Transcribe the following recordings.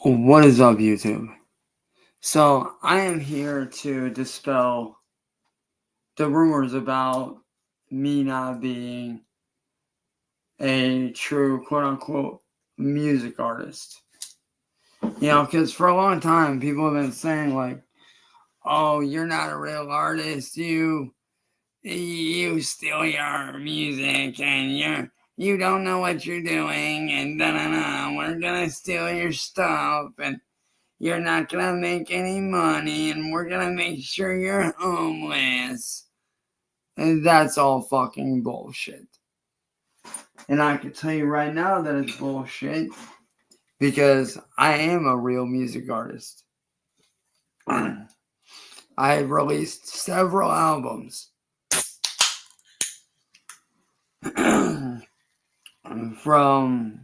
What is up, YouTube? So, I am here to dispel the rumors about me not being a true quote-unquote music artist. Because for a long time, people have been saying, like, oh, you're not a real artist, you steal your music, and you don't know what you're doing, and we're gonna steal your stuff, and you're not gonna make any money, and we're gonna make sure you're homeless. And that's all fucking bullshit. And I can tell you right now that it's bullshit because I am a real music artist. I've released several albums from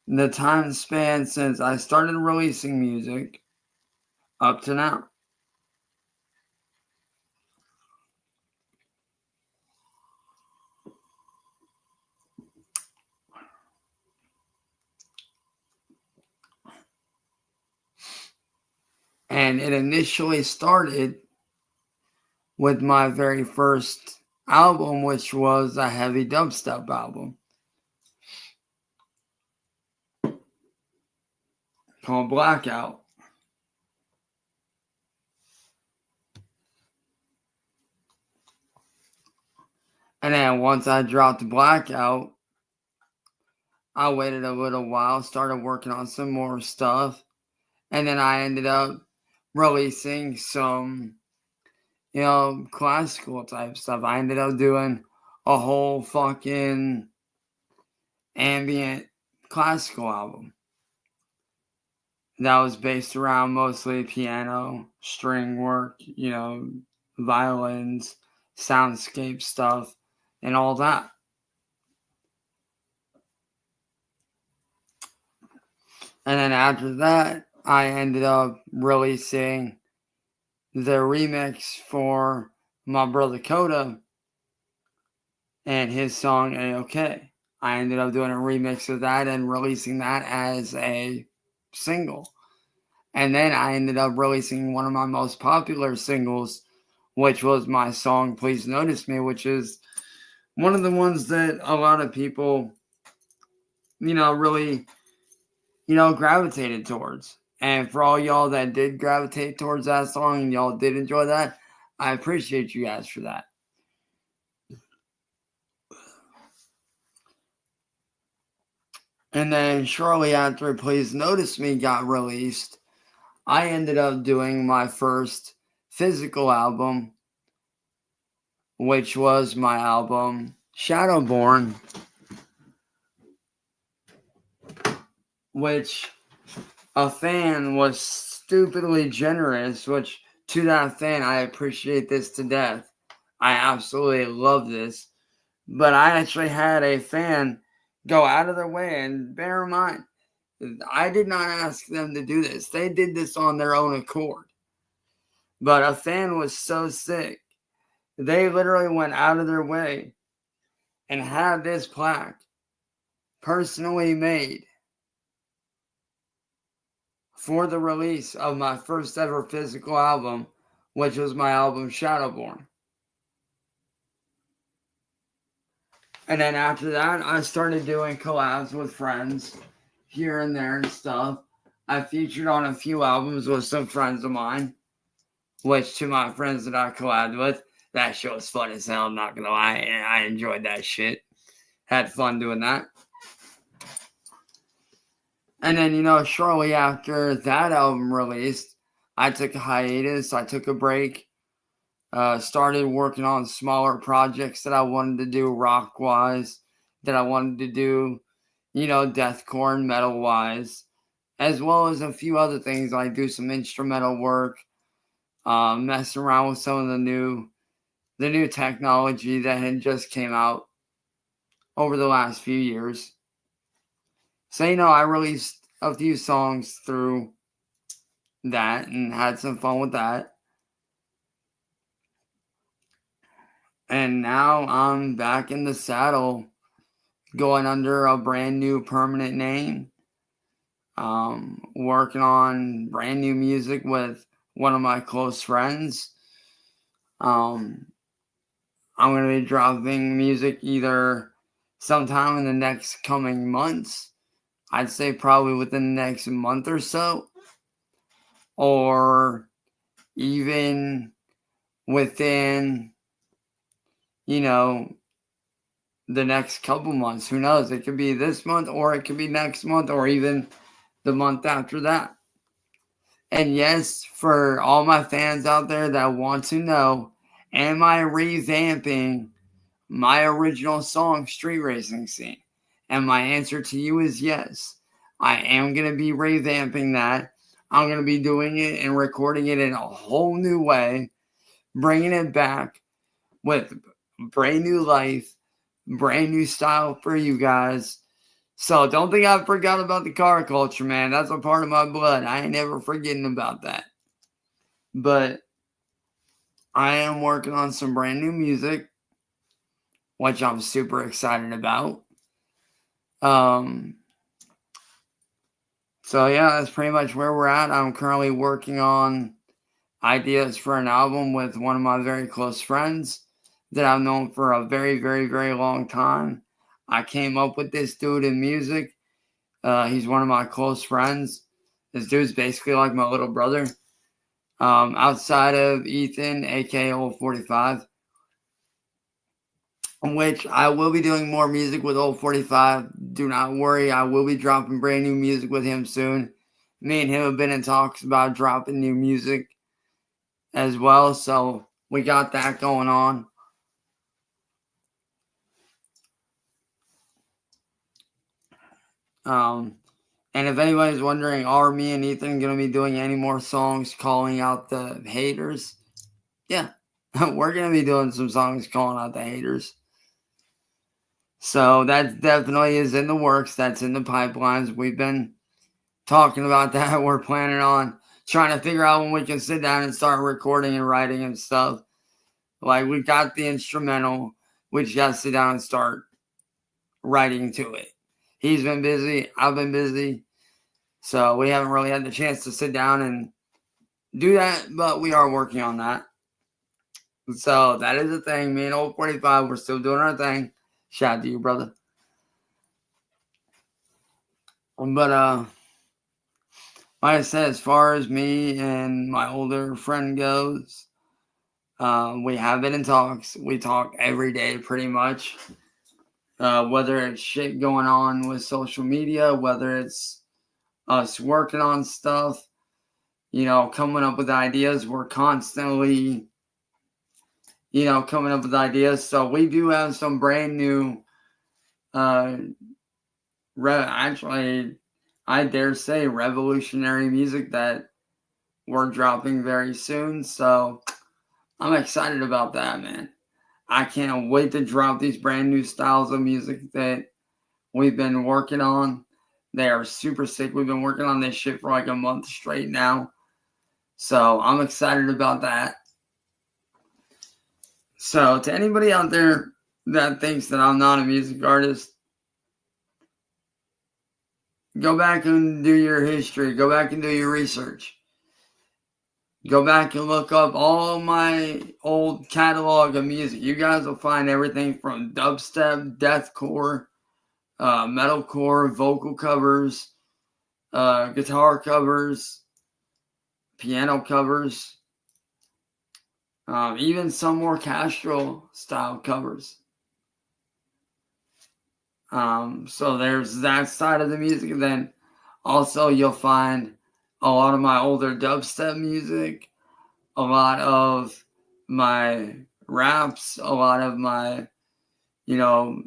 the time span since I started releasing music up to now. And it initially started with my very first album, which was a heavy dubstep album called Blackout. And then once I dropped Blackout, I waited a little while, started working on some more stuff, and then I ended up releasing some, classical type stuff. I ended up doing a whole fucking ambient classical album that was based around mostly piano, string work, violins, soundscape stuff, and all that. And then after that, I ended up releasing the remix for my brother Coda and his song A-OK. I ended up doing a remix of that and releasing that as a single. And then I ended up releasing one of my most popular singles, which was my song Please Notice Me, which is one of the ones that a lot of people, really, gravitated towards. And for all y'all that did gravitate towards that song and y'all did enjoy that, I appreciate you guys for that. And then shortly after Please Notice Me got released, I ended up doing my first physical album, which was my album Shadowborn, which a fan was stupidly generous, which to that fan, I appreciate this to death. I absolutely love this. But I actually had a fan go out of their way, and bear in mind, I did not ask them to do this. They did this on their own accord. But a fan was so sick, they literally went out of their way and had this plaque personally made for the release of my first ever physical album, which was my album Shadowborn. And then after that, I started doing collabs with friends here and there and stuff. I featured on a few albums with some friends of mine, which to my friends that I collabed with, that shit was fun as hell, I'm not gonna lie. I enjoyed that shit. Had fun doing that. And then, shortly after that album released, I took a hiatus. I took a break. Started working on smaller projects that I wanted to do rock-wise, that I wanted to do, deathcore and metal-wise, as well as a few other things, like do some instrumental work, mess around with some of the new technology that had just came out over the last few years. So, I released a few songs through that and had some fun with that. And now I'm back in the saddle, going under a brand new permanent name. working on brand new music with one of my close friends. I'm going to be dropping music either sometime in the next coming months. I'd say probably within the next month or so, or even within, the next couple months. Who knows? It could be this month, or it could be next month, or even the month after that. And yes, for all my fans out there that want to know, am I revamping my original song, Street Racing Scene? And my answer to you is yes. I am going to be revamping that. I'm going to be doing it and recording it in a whole new way, bringing it back with brand new life, brand new style for you guys. So don't think I forgot about the car culture, man. That's a part of my blood. I ain't never forgetting about that. But I am working on some brand new music, which I'm super excited about. So yeah, that's pretty much where we're at. I'm currently working on ideas for an album with one of my very close friends that I've known for a very, very, very long time. I came up with this dude in music. He's one of my close friends. This dude's basically like my little brother. Outside of Ethan, aka Old 45, which I will be doing more music with Old 45. Do not worry, I will be dropping brand new music with him soon. Me and him have been in talks about dropping new music as well, so we got that going on. And if anybody's wondering, are me and Ethan going to be doing any more songs calling out the haters? Yeah, we're going to be doing some songs calling out the haters. So that definitely is in the works. That's in the pipelines. We've been talking about that. We're planning on trying to figure out when we can sit down and start recording and writing and stuff. Like, we got the instrumental. We just got to sit down and start writing to it. He's been busy. I've been busy. So we haven't really had the chance to sit down and do that, but we are working on that. So that is the thing. Me and Old 45, we're still doing our thing. Shout out to you, brother. But like I said, as far as me and my older friend goes, we have been in talks. We talk every day pretty much. Whether it's shit going on with social media, whether it's us working on stuff, coming up with ideas. We're constantly, coming up with ideas. So we do have some brand new, actually, I dare say, revolutionary music that we're dropping very soon. So I'm excited about that, man. I can't wait to drop these brand new styles of music that we've been working on. They are super sick. We've been working on this shit for like a month straight now. So I'm excited about that. So to anybody out there that thinks that I'm not a music artist, go back and do your history. Go back and do your research. Go back and look up all my old catalog of music. You guys will find everything from dubstep, deathcore, metalcore, vocal covers, guitar covers, piano covers, even some more Castro style covers. So there's that side of the music. And then also you'll find a lot of my older dubstep music, a lot of my raps, a lot of my, what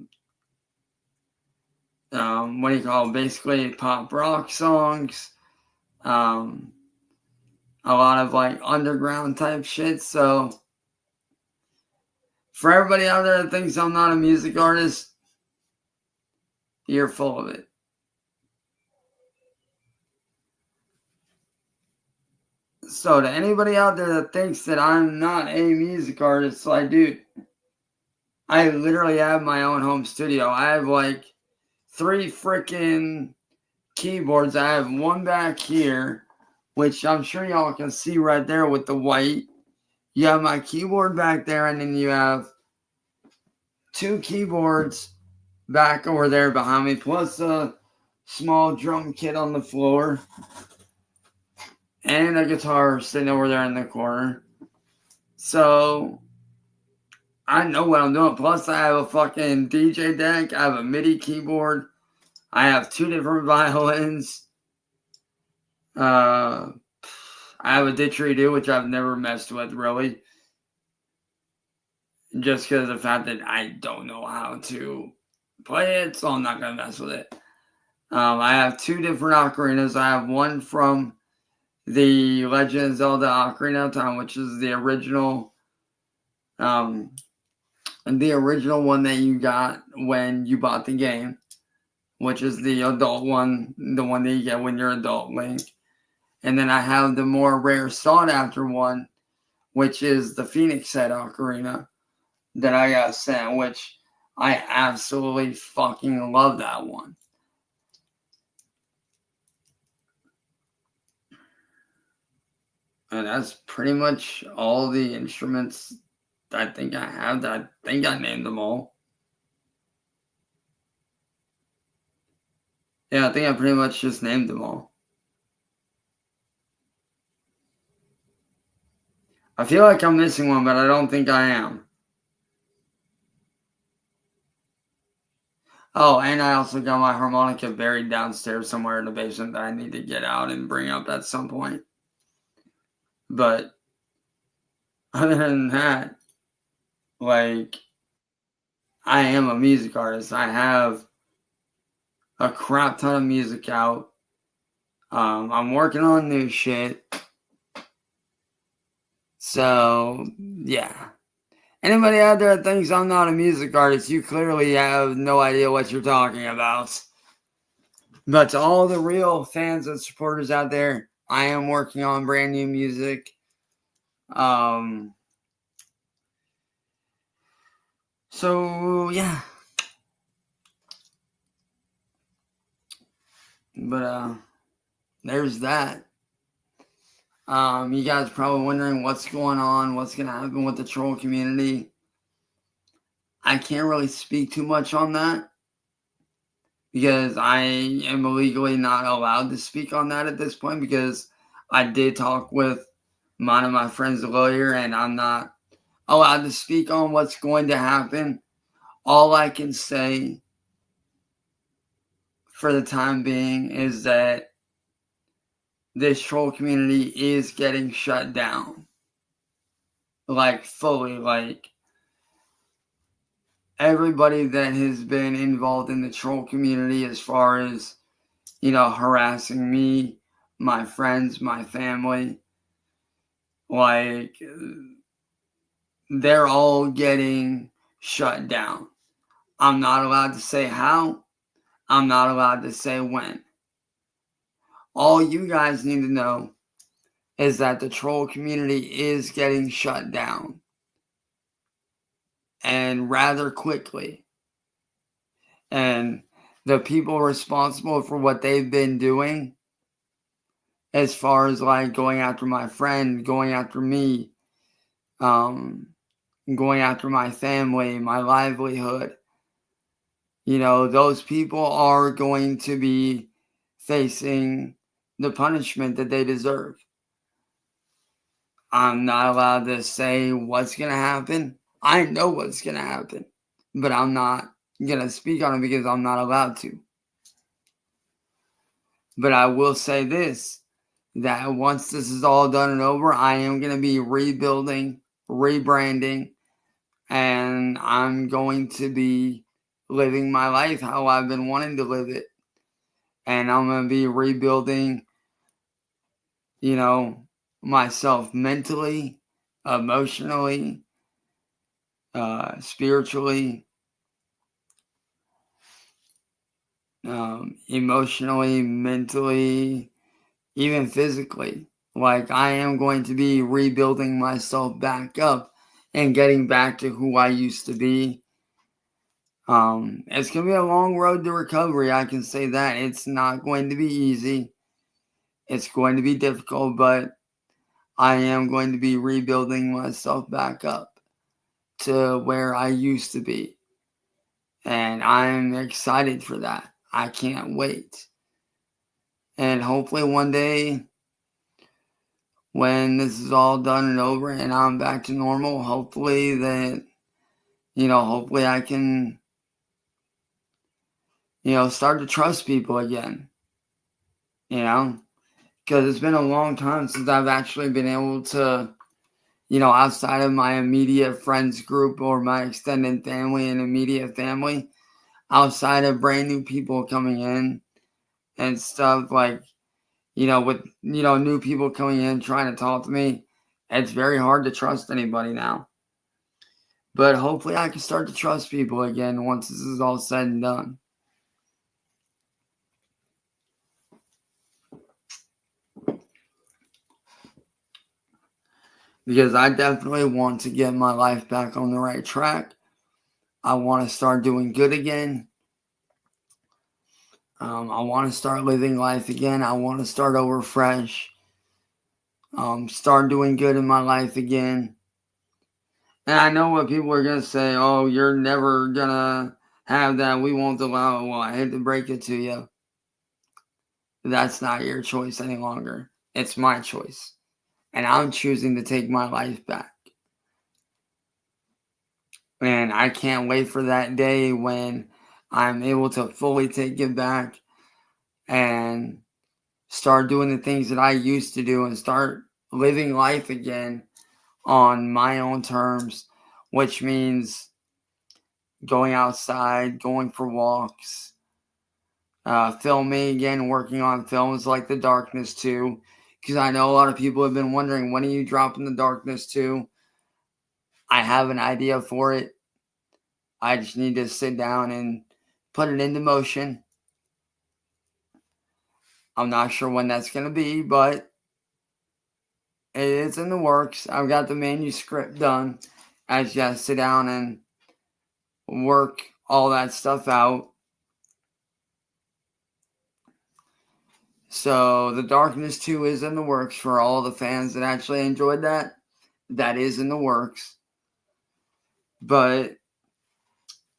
do you call it? Basically pop rock songs, a lot of like underground type shit. So for everybody out there that thinks I'm not a music artist, you're full of it. So to anybody out there that thinks that I'm not a music artist, like, dude, I literally have my own home studio. I have like 3 freaking keyboards. I have one back here, which I'm sure y'all can see right there with the white. You have my keyboard back there, and then you have two keyboards back over there behind me, plus a small drum kit on the floor, and a guitar sitting over there in the corner. So I know what I'm doing. Plus, I have a fucking DJ deck. I have a MIDI keyboard. I have two different violins. I have a didgeridoo, which I've never messed with, really. Just because of the fact that I don't know how to play it, so I'm not going to mess with it. I have two different ocarinas. I have one from the Legend of Zelda Ocarina of Time, which is the original one that you got when you bought the game, which is the adult one, the one that you get when you're adult Link. And then I have the more rare sought after one, which is the Phoenix Head Ocarina that I got sent, which I absolutely fucking love that one. And that's pretty much all the instruments I think I have. I think I named them all. Yeah, I think I pretty much just named them all. I feel like I'm missing one, but I don't think I am. Oh, and I also got my harmonica buried downstairs somewhere in the basement that I need to get out and bring up at some point. But other than that, like, I am a music artist. I have a crap ton of music out. I'm working on new shit. So, yeah. Anybody out there that thinks I'm not a music artist, you clearly have no idea what you're talking about. But to all the real fans and supporters out there, I am working on brand new music. So, yeah. But, there's that. You guys probably wondering what's going on, what's going to happen with the troll community. I can't really speak too much on that because I am legally not allowed to speak on that at this point because I did talk with one of my friends, a lawyer, and I'm not allowed to speak on what's going to happen. All I can say for the time being is that this troll community is getting shut down. Like, fully, like, everybody that has been involved in the troll community as far as, harassing me, my friends, my family, like, they're all getting shut down. I'm not allowed to say how. I'm not allowed to say when. All you guys need to know is that the troll community is getting shut down. And rather quickly. And the people responsible for what they've been doing, as far as like going after my friend, going after me, going after my family, my livelihood, those people are going to be facing the punishment that they deserve. I'm not allowed to say what's going to happen. I know what's going to happen, but I'm not going to speak on it because I'm not allowed to. But I will say this, that once this is all done and over, I am going to be rebuilding, rebranding, and I'm going to be living my life how I've been wanting to live it. And I'm going to be rebuilding, myself mentally, emotionally, spiritually, emotionally, mentally, even physically. Like, I am going to be rebuilding myself back up and getting back to who I used to be. It's going to be a long road to recovery. I can say that. It's not going to be easy. It's going to be difficult, but I am going to be rebuilding myself back up to where I used to be. And I'm excited for that. I can't wait. And hopefully one day, when this is all done and over and I'm back to normal, hopefully hopefully I can, start to trust people again, because it's been a long time since I've actually been able to, outside of my immediate friends group or my extended family and immediate family, outside of brand new people coming in and stuff like, with, new people coming in trying to talk to me, it's very hard to trust anybody now. But hopefully I can start to trust people again once this is all said and done. Because I definitely want to get my life back on the right track. I want to start doing good again. I want to start living life again. I want to start over fresh. Start doing good in my life again. And I know what people are going to say. Oh, you're never going to have that. We won't allow it. Well, I hate to break it to you. That's not your choice any longer. It's my choice. And I'm choosing to take my life back. And I can't wait for that day when I'm able to fully take it back and start doing the things that I used to do and start living life again on my own terms, which means going outside, going for walks, filming again, working on films like The Darkness 2, because I know a lot of people have been wondering, when are you dropping The Darkness 2? I have an idea for it. I just need to sit down and put it into motion. I'm not sure when that's going to be, but it is in the works. I've got the manuscript done. I just got to sit down and work all that stuff out. So The Darkness 2 is in the works for all the fans that actually enjoyed that. That is in the works. But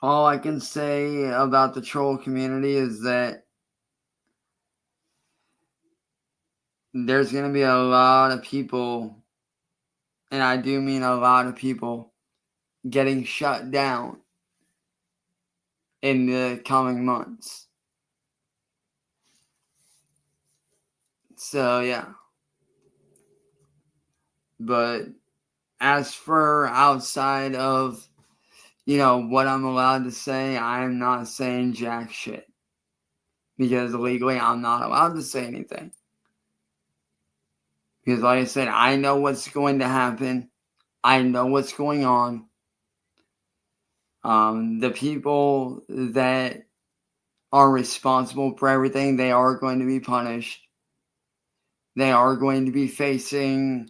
all I can say about the troll community is that there's going to be a lot of people, and I do mean a lot of people, getting shut down in the coming months. So, yeah. But as for outside of, what I'm allowed to say, I'm not saying jack shit. Because legally, I'm not allowed to say anything. Because like I said, I know what's going to happen. I know what's going on. The people that are responsible for everything, they are going to be punished. They are going to be facing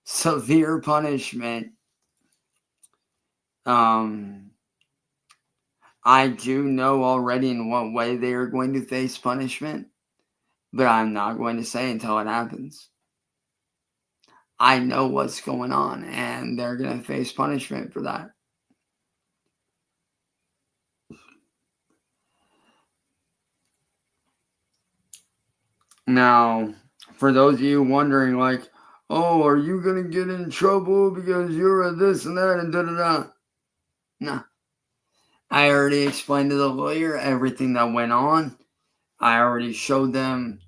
severe punishment. I do know already in what way they are going to face punishment, but I'm not going to say until it happens. I know what's going on, and they're going to face punishment for that. Now, for those of you wondering, like, oh, are you going to get in trouble because you're a this and that and da-da-da? No. I already explained to the lawyer everything that went on. I already showed them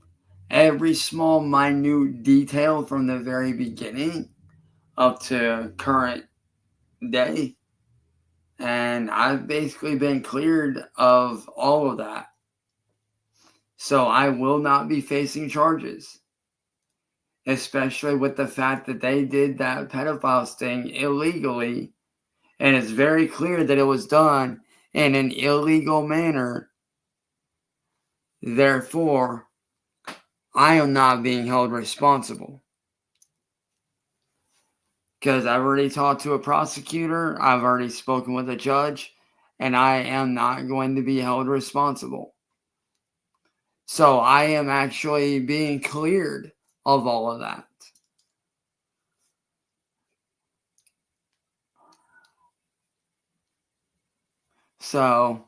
every small, minute detail from the very beginning up to current day. And I've basically been cleared of all of that. So I will not be facing charges. Especially with the fact that they did that pedophile sting illegally. And it's very clear that it was done in an illegal manner. Therefore, I am not being held responsible. Because I've already talked to a prosecutor. I've already spoken with a judge. and I am not going to be held responsible. So I am actually being cleared of all of that. So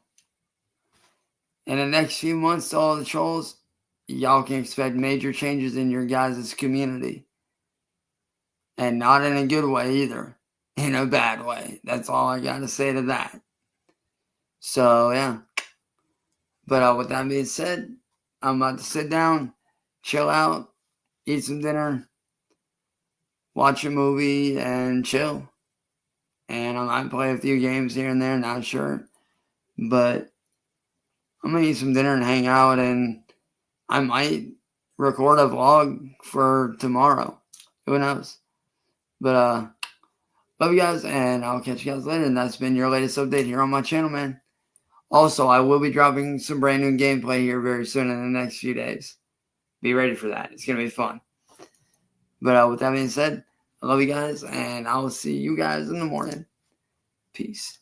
in the next few months, to all the trolls, y'all can expect major changes in your guys' community. And not in a good way either. In a bad way. That's all I got to say to that. So, yeah. But with that being said, I'm about to sit down, chill out, eat some dinner, watch a movie, and chill. And I might play a few games here and there, not sure. But I'm going to eat some dinner and hang out, and I might record a vlog for tomorrow. Who knows? But, love you guys, and I'll catch you guys later. And that's been your latest update here on my channel, man. Also, I will be dropping some brand new gameplay here very soon in the next few days. Be ready for that. It's going to be fun. But with that being said, I love you guys, and I will see you guys in the morning. Peace.